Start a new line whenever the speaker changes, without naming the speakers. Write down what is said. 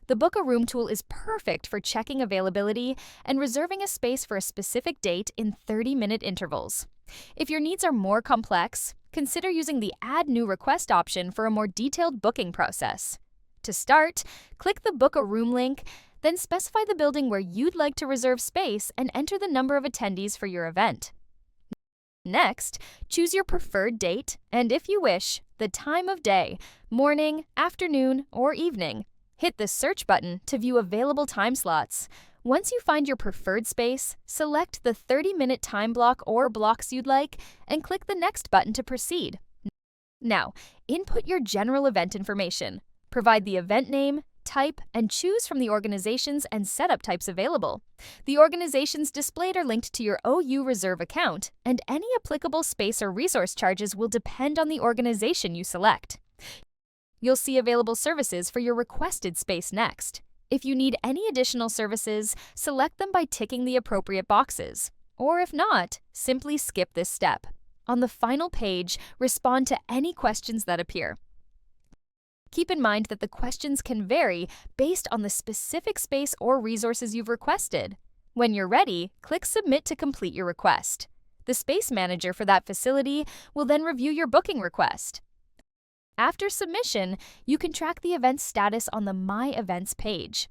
The Book a Room tool is perfect for checking availability and reserving a space for a specific date in 30-minute intervals. If your needs are more complex, consider using the Add New Request option for a more detailed booking process. To start, click the Book a Room link, then specify the building where you'd like to reserve space and enter the number of attendees for your event. Next, choose your preferred date and, if you wish, the time of day, morning, afternoon, or evening. Hit the Search button to view available time slots. Once you find your preferred space, select the 30-minute time block or blocks you'd like and click the Next button to proceed. Now, input your general event information. Provide the event name, type, and choose from the organizations and setup types available. The organizations displayed are linked to your ou.reserve account, and any applicable space or resource charges will depend on the organization you select. You'll see available services for your requested space next. If you need any additional services, select them by ticking the appropriate boxes. Or if not, simply skip this step. On the final page, respond to any questions that appear. Keep in mind that the questions can vary based on the specific space or resources you've requested. When you're ready, click Submit to complete your request. The space manager for that facility will then review your booking request. After submission, you can track the event's status on the My Events page.